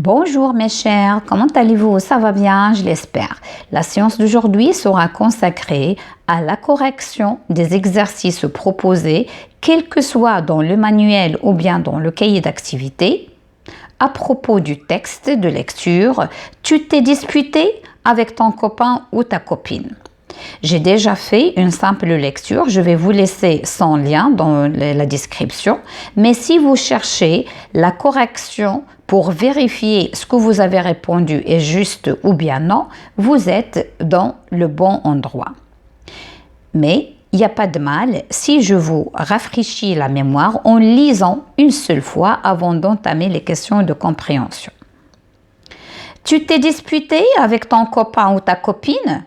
Bonjour mes chers, comment allez-vous? Ça va bien, je l'espère. La séance d'aujourd'hui sera consacrée à la correction des exercices proposés, quel que soit dans le manuel ou bien dans le cahier d'activité. À propos du texte de lecture, tu t'es disputé avec ton copain ou ta copine. J'ai déjà fait une simple lecture, je vais vous laisser son lien dans la description, mais si vous cherchez la correction pour vérifier ce que vous avez répondu est juste ou bien non, vous êtes dans le bon endroit. Mais il n'y a pas de mal si je vous rafraîchis la mémoire en lisant une seule fois avant d'entamer les questions de compréhension. Tu t'es disputé avec ton copain ou ta copine?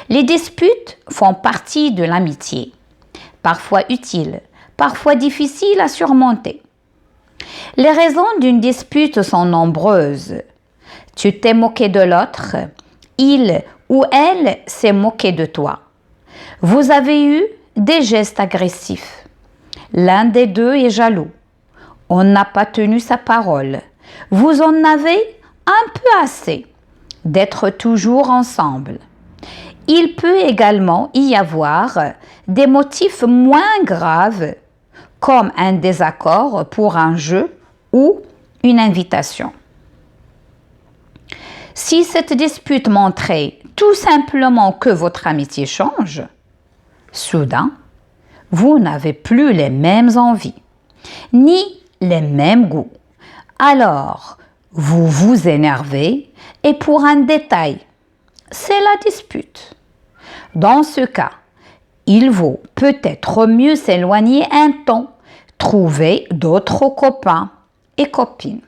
Les disputes font partie de l'amitié, parfois utiles, parfois difficiles à surmonter. Les raisons d'une dispute sont nombreuses. Tu t'es moqué de l'autre, il ou elle s'est moqué de toi. Vous avez eu des gestes agressifs. L'un des deux est jaloux. On n'a pas tenu sa parole. Vous en avez un peu assez d'être toujours ensemble. Il peut également y avoir des motifs moins graves comme un désaccord pour un jeu ou une invitation. Si cette dispute montrait tout simplement que votre amitié change, soudain, vous n'avez plus les mêmes envies, ni les mêmes goûts. Alors, vous vous énervez et pour un détail, c'est la dispute. Dans ce cas, il vaut peut-être mieux s'éloigner un temps, trouver d'autres copains et copines.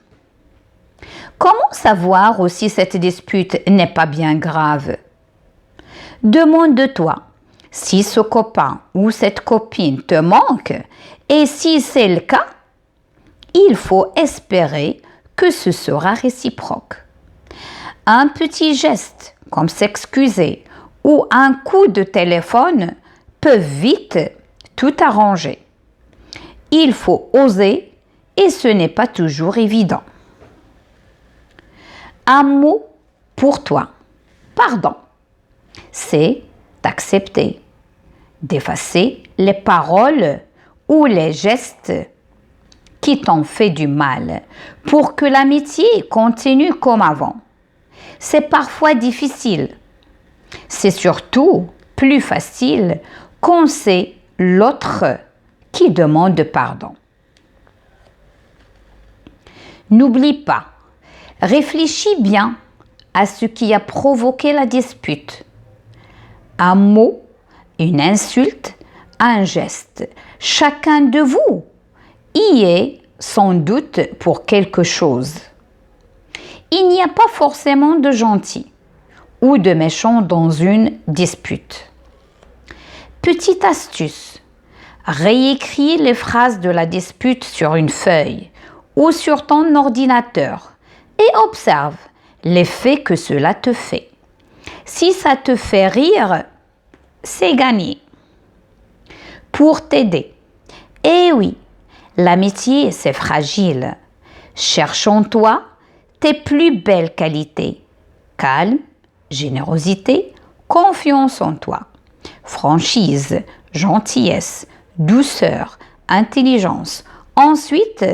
Comment savoir si cette dispute n'est pas bien grave? Demande-toi si ce copain ou cette copine te manque et si c'est le cas, il faut espérer que ce sera réciproque. Un petit geste comme s'excuser ou un coup de téléphone peuvent vite tout arranger. Il faut oser et ce n'est pas toujours évident. Un mot pour toi. Pardon. C'est d'accepter, d'effacer les paroles ou les gestes qui t'ont fait du mal pour que l'amitié continue comme avant. C'est parfois difficile. C'est surtout plus facile quand c'est l'autre qui demande pardon. N'oublie pas, réfléchis bien à ce qui a provoqué la dispute. Un mot, une insulte, un geste. Chacun de vous y est sans doute pour quelque chose. Il n'y a pas forcément de gentil ou de méchant dans une dispute. Petite astuce, réécris les phrases de la dispute sur une feuille ou sur ton ordinateur et observe l'effet que cela te fait. Si ça te fait rire, c'est gagné. Pour t'aider, eh oui, l'amitié c'est fragile. Cherche en toi tes plus belles qualités. Calme, générosité, confiance en toi, franchise, gentillesse, douceur, intelligence. Ensuite,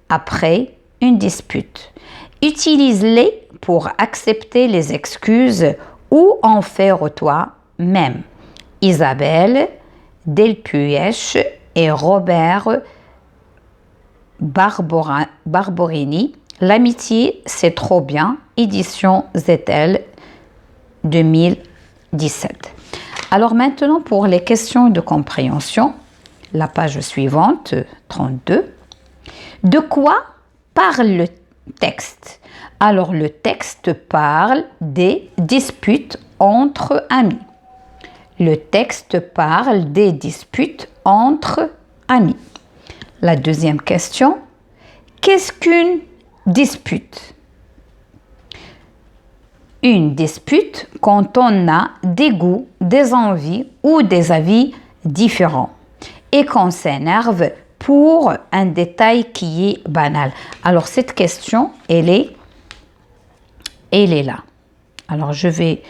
après une dispute, utilise-les pour accepter les excuses ou en faire toi-même. Isabelle Delpuech et Robert Barberini. L'amitié, c'est trop bien. Édition Zetel 2017. Alors maintenant, pour les questions de compréhension, la page suivante, 32. De quoi parle le texte? Alors, le texte parle des disputes entre amis. Le texte parle des disputes entre amis. La deuxième question, qu'est-ce qu'une dispute? Une dispute quand on a des goûts, des envies ou des avis différents et qu'on s'énerve pour un détail qui est banal. Alors, cette question, elle est là. Alors, je vais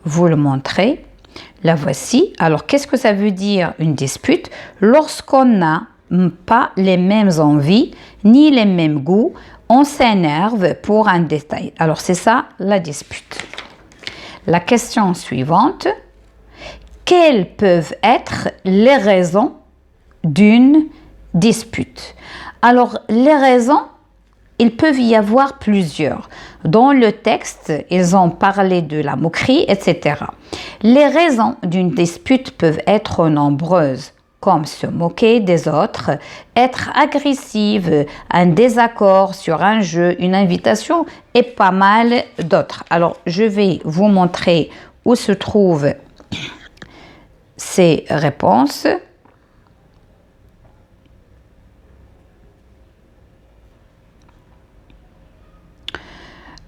vous le montrer. La voici. Alors, qu'est-ce que ça veut dire une dispute? Lorsqu'on n'a pas les mêmes envies, ni les mêmes goûts, on s'énerve pour un détail. Alors, c'est ça la dispute. La question suivante. Quelles peuvent être les raisons d'une dispute? Alors, les raisons, il peut y avoir plusieurs. Dans le texte, ils ont parlé de la moquerie, etc. Les raisons d'une dispute peuvent être nombreuses, comme se moquer des autres, être agressive, un désaccord sur un jeu, une invitation et pas mal d'autres. Alors, je vais vous montrer où se trouvent ces réponses.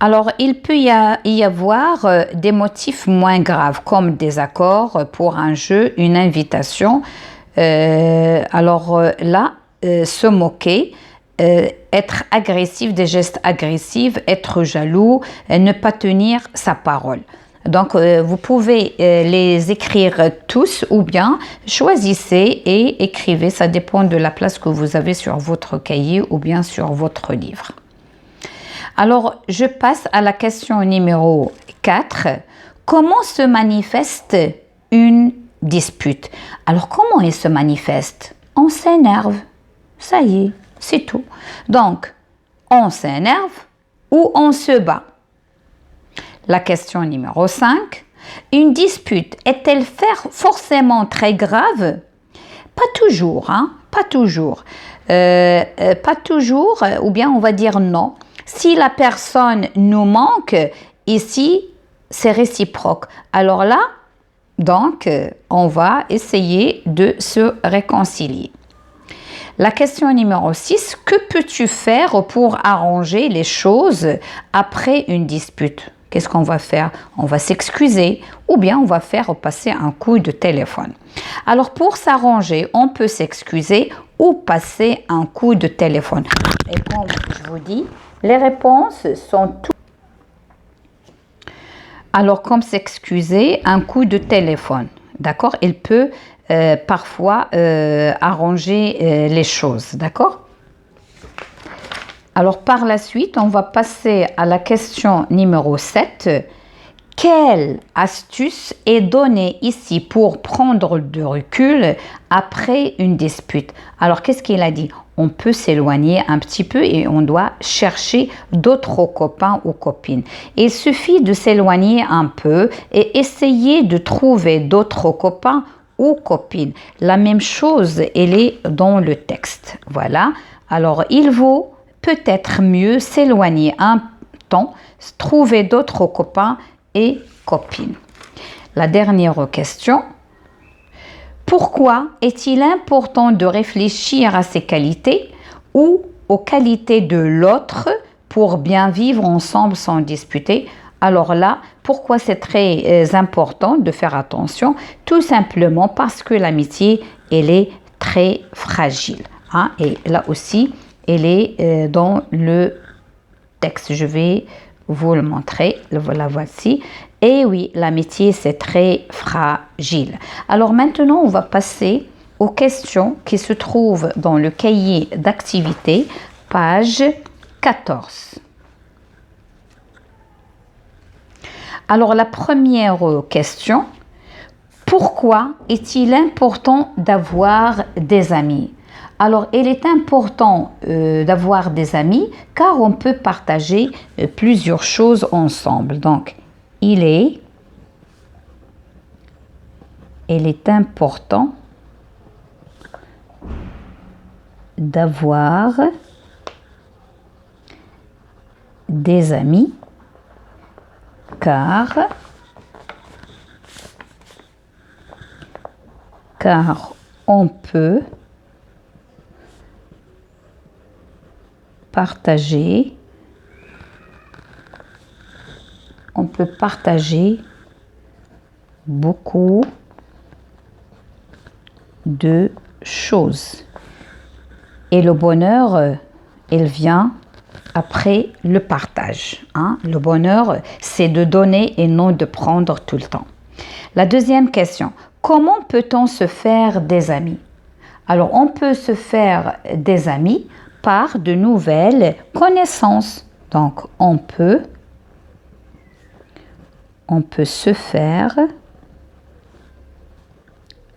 Alors, il peut y avoir des motifs moins graves, comme des accords pour un jeu, une invitation. Là, se moquer, être agressif, des gestes agressifs, être jaloux, ne pas tenir sa parole. Donc, vous pouvez les écrire tous ou bien choisissez et écrivez. Ça dépend de la place que vous avez sur votre cahier ou bien sur votre livre. Alors, je passe à la question numéro 4. Comment se manifeste une dispute? Alors, comment elle se manifeste? On s'énerve. Ça y est, c'est tout. Donc, on s'énerve ou on se bat? La question numéro 5. Une dispute est-elle forcément très grave? Pas toujours, hein? Pas toujours. Pas toujours, ou bien on va dire non. Si la personne nous manque, ici, c'est réciproque. Alors là, donc, on va essayer de se réconcilier. La question numéro 6, que peux-tu faire pour arranger les choses après une dispute? Qu'est-ce qu'on va faire? On va s'excuser ou bien on va faire passer un coup de téléphone. Alors, pour s'arranger, on peut s'excuser ou passer un coup de téléphone. Et comme je vous dis, les réponses sont toutes. Alors, comme s'excuser, un coup de téléphone, d'accord? Il peut parfois arranger les choses, d'accord? Alors, par la suite, on va passer à la question numéro 7. Quelle astuce est donnée ici pour prendre du recul après une dispute? Alors, qu'est-ce qu'il a dit? On peut s'éloigner un petit peu et on doit chercher d'autres copains ou copines. Il suffit de s'éloigner un peu et essayer de trouver d'autres copains ou copines. La même chose, elle est dans le texte. Voilà. Alors, il vaut peut-être mieux s'éloigner un temps, trouver d'autres copains et copines. La dernière question. Pourquoi est-il important de réfléchir à ses qualités ou aux qualités de l'autre pour bien vivre ensemble sans disputer? Alors là, pourquoi c'est très important de faire attention? Tout simplement parce que l'amitié, elle est très fragile. Hein? Et là aussi, elle est dans le texte. Je vais vous le montrer. La voici. Et oui, l'amitié, c'est très fragile. Alors maintenant, on va passer aux questions qui se trouvent dans le cahier d'activité, page 14. Alors, la première question, pourquoi est-il important d'avoir des amis? Alors, il est important d'avoir des amis car on peut partager plusieurs choses ensemble. Donc, il est important d'avoir des amis car on peut partager beaucoup de choses. Et le bonheur, il vient après le partage. Hein? Le bonheur, c'est de donner et non de prendre tout le temps. La deuxième question, comment peut-on se faire des amis? Alors, on peut se faire des amis par de nouvelles connaissances. Donc, on peut se faire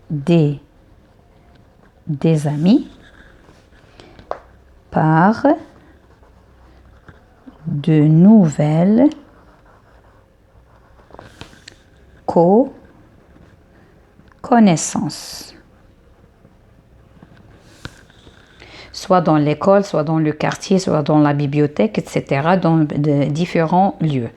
des amis par de nouvelles connaissances. Soit dans l'école, soit dans le quartier, soit dans la bibliothèque, etc., dans de différents lieux.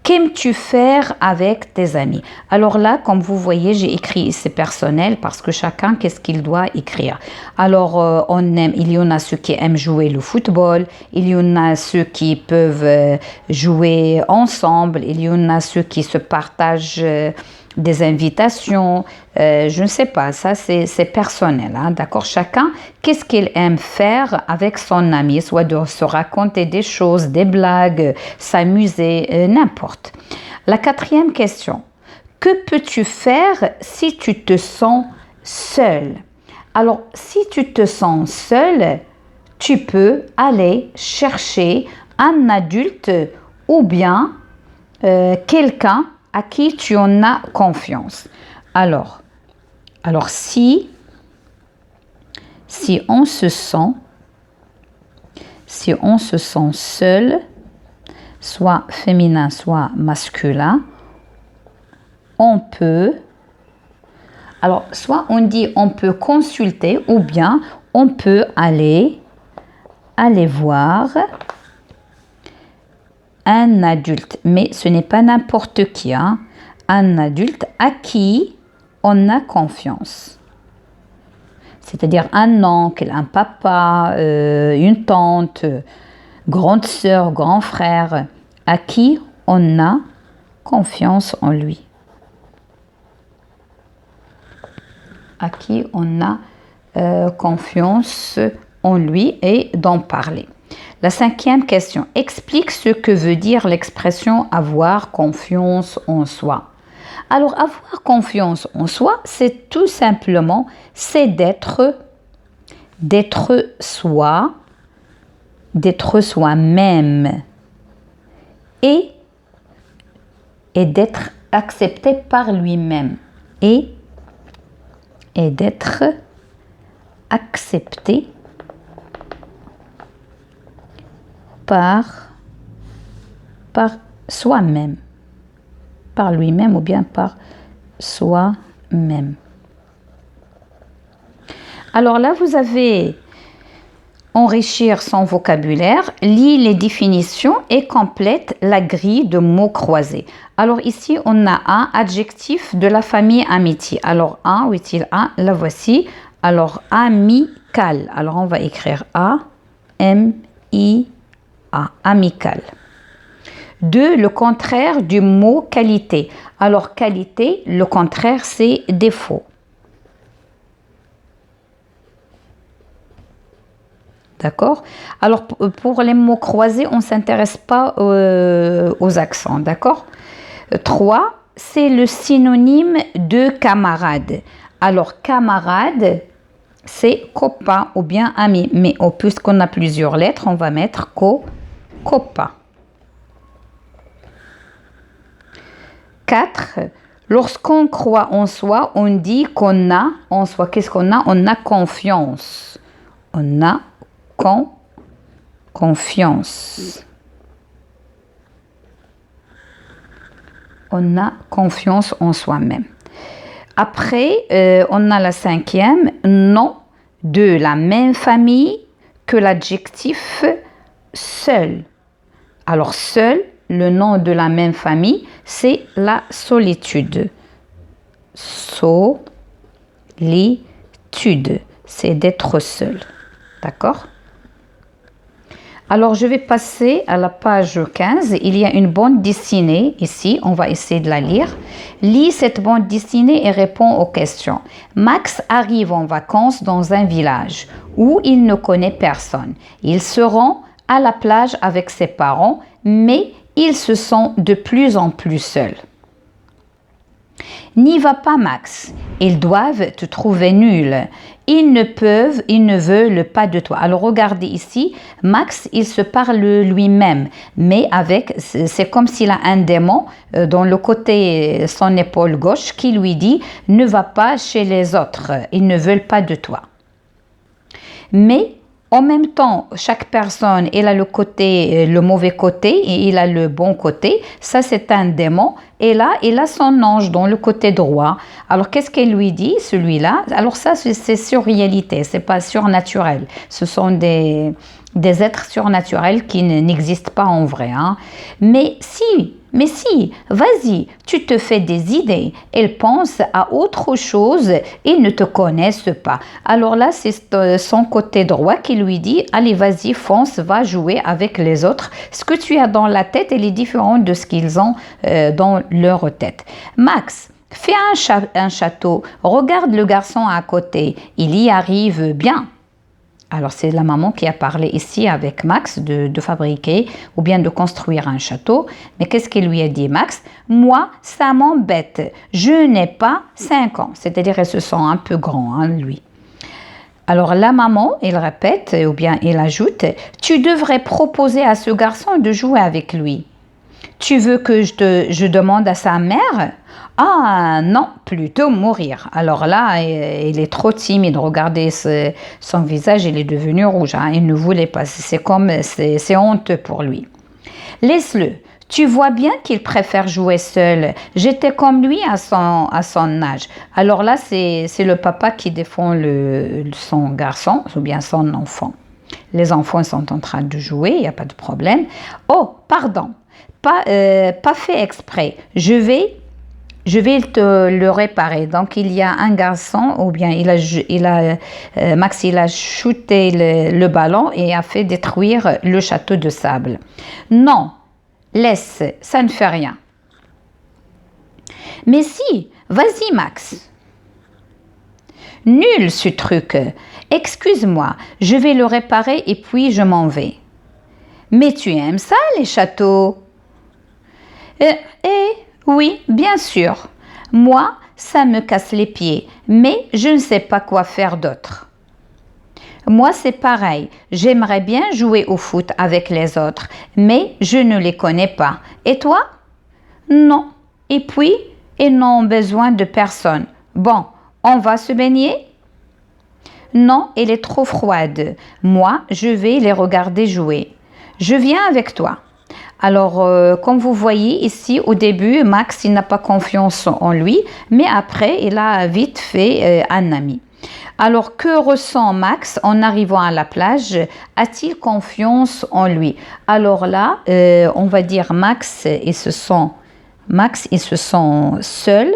Qu'aimes-tu faire avec tes amis? Alors là, comme vous voyez, j'ai écrit, c'est personnel parce que chacun, qu'est-ce qu'il doit écrire? Alors, il y en a ceux qui aiment jouer le football, il y en a ceux qui peuvent jouer ensemble, il y en a ceux qui se partagent des invitations, je ne sais pas, ça c'est personnel, hein, d'accord? Chacun, qu'est-ce qu'il aime faire avec son ami, soit de se raconter des choses, des blagues, s'amuser, n'importe. La quatrième question, que peux-tu faire si tu te sens seul? Alors, si tu te sens seul, tu peux aller chercher un adulte ou bien quelqu'un à qui tu en as confiance. Alors si on se sent seul, soit féminin, soit masculin, on peut, alors soit on dit on peut consulter ou bien on peut aller voir un adulte, mais ce n'est pas n'importe qui, hein? Un adulte à qui on a confiance. C'est-à-dire un oncle, un papa, une tante, grande sœur, grand frère, à qui on a confiance en lui. À qui on a confiance en lui et d'en parler. La cinquième question, explique ce que veut dire l'expression avoir confiance en soi. Alors, avoir confiance en soi, c'est tout simplement, c'est d'être soi-même et d'être accepté par lui-même et d'être accepté par soi-même, par lui-même ou bien par soi-même. Alors là, vous avez enrichir son vocabulaire, lis les définitions et complète la grille de mots croisés. Alors ici, on a un adjectif de la famille amitié. Alors un, où est-il un? La voici. Alors amical. Alors on va écrire A-M-I-A. Amical. 2. Le contraire du mot qualité. Alors qualité, le contraire c'est défaut. D'accord? Alors pour les mots croisés, on ne s'intéresse pas aux accents. D'accord? 3. C'est le synonyme de camarade. Alors camarade, c'est copain ou bien ami. Mais puisqu'on a plusieurs lettres, on va mettre copain. 4. Lorsqu'on croit en soi, on dit qu'on a en soi. Qu'est-ce qu'on a? On a confiance. On a confiance. On a confiance en soi-même. Après, on a la cinquième, nom de la même famille que l'adjectif seul. Alors seul, le nom de la même famille, c'est la solitude. Solitude, c'est d'être seul. D'accord? Alors, je vais passer à la page 15. Il y a une bande dessinée ici. On va essayer de la lire. Lis cette bande dessinée et réponds aux questions. Max arrive en vacances dans un village où il ne connaît personne. Il se rend à la plage avec ses parents, mais il se sent de plus en plus seul. N'y va pas, Max. Ils doivent te trouver nul. Ils ne veulent pas de toi. Alors regardez ici, Max, il se parle lui-même, mais c'est comme s'il a un démon dans le côté, son épaule gauche, qui lui dit « Ne va pas chez les autres, ils ne veulent pas de toi ». Mais en même temps, chaque personne, elle a le mauvais côté et il a le bon côté. Ça, c'est un démon. Et là, il a son ange dans le côté droit. Alors, qu'est-ce qu'elle lui dit, celui-là? Alors ça, c'est surréalité, c'est pas surnaturel. Ce sont des êtres surnaturels qui n'existent pas en vrai. Hein. Mais si, vas-y, tu te fais des idées. Elles pensent à autre chose et ne te connaissent pas. Alors là, c'est son côté droit qui lui dit, allez, vas-y, fonce, va jouer avec les autres. Ce que tu as dans la tête, elle est différente de ce qu'ils ont dans leur tête. Max, fais un château. Regarde le garçon à côté. Il y arrive bien. Alors, c'est la maman qui a parlé ici avec Max de fabriquer ou bien de construire un château. Mais qu'est-ce qu'il lui a dit, Max? Moi, ça m'embête. Je n'ai pas 5 ans. C'est-à-dire, elle se sent un peu grand, hein, lui. Alors, la maman, elle répète ou bien elle ajoute, tu devrais proposer à ce garçon de jouer avec lui. Tu veux que je demande à sa mère? Ah non, plutôt mourir. Alors là, il est trop timide. Regardez son visage, il est devenu rouge. Hein. Il ne voulait pas. C'est honteux pour lui. Laisse-le. Tu vois bien qu'il préfère jouer seul. J'étais comme lui à son âge. Alors là, c'est le papa qui défend son garçon ou bien son enfant. Les enfants sont en train de jouer, il n'y a pas de problème. Oh, pardon. Pas fait exprès. Je vais te le réparer. Donc, il y a un garçon, ou bien Max, il a shooté le ballon et a fait détruire le château de sable. Non, laisse, ça ne fait rien. Mais si, vas-y, Max. Nul ce truc. Excuse-moi, je vais le réparer et puis je m'en vais. Mais tu aimes ça, les châteaux? Oui, bien sûr. Moi, ça me casse les pieds, mais je ne sais pas quoi faire d'autre. Moi, c'est pareil. J'aimerais bien jouer au foot avec les autres, mais je ne les connais pas. Et toi? Non. Et puis, ils n'ont besoin de personne. Bon, on va se baigner? Non, elle est trop froide. Moi, je vais les regarder jouer. Je viens avec toi. Alors, comme vous voyez ici, au début, Max, il n'a pas confiance en lui, mais après, il a vite fait un ami. Alors, que ressent Max en arrivant à la plage? A-t-il confiance en lui? Alors là, on va dire Max, il se sent seul,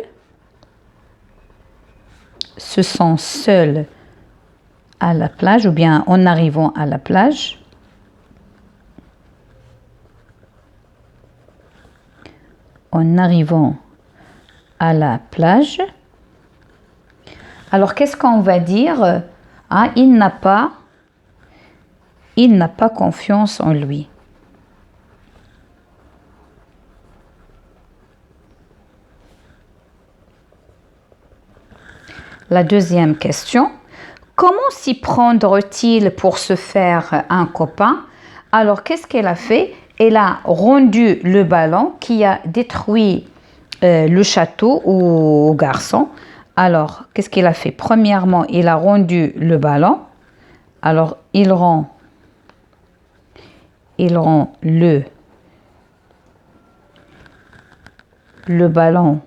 à la plage, ou bien en arrivant à la plage. En arrivant à la plage. Alors, qu'est-ce qu'on va dire? Ah, il n'a pas confiance en lui. La deuxième question. Comment s'y prendre-t-il pour se faire un copain? Alors, qu'est-ce qu'elle a fait? Elle a rendu le ballon qui a détruit le château au garçon. Alors, qu'est-ce qu'il a fait? Premièrement, il a rendu le ballon. Alors, il rend le ballon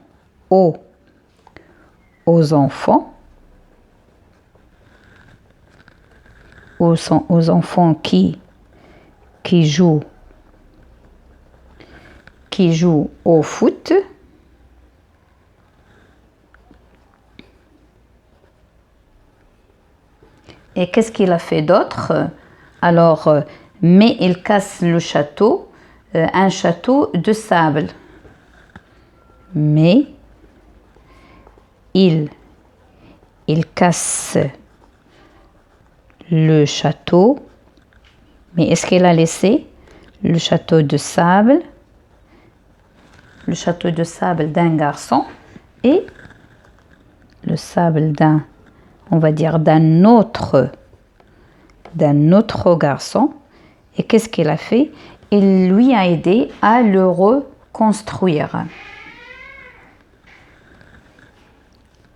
aux enfants. Aux enfants qui jouent au foot. Et qu'est-ce qu'il a fait d'autre? Alors, mais il casse le château, un château de sable. Mais il casse le château, mais est-ce qu'il a laissé le château de sable d'un garçon et le sable on va dire d'un autre garçon. Et qu'est-ce qu'il a fait? Il lui a aidé à le reconstruire.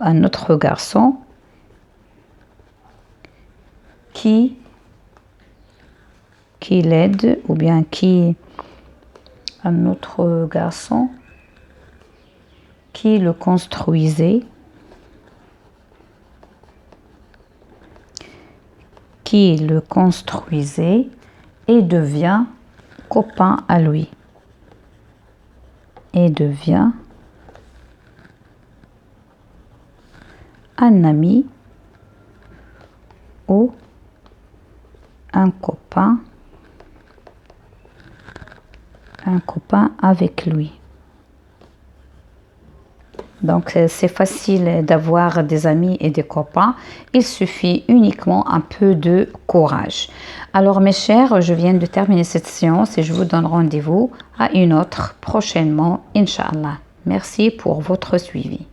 Un autre garçon qui l'aide, ou bien un autre garçon qui le construisait, et devient copain à lui. Et devient un ami ou un copain avec lui. Donc c'est facile d'avoir des amis et des copains. Il suffit uniquement un peu de courage. Alors mes chers, je viens de terminer cette séance et je vous donne rendez-vous à une autre prochainement, Inch'Allah. Merci pour votre suivi.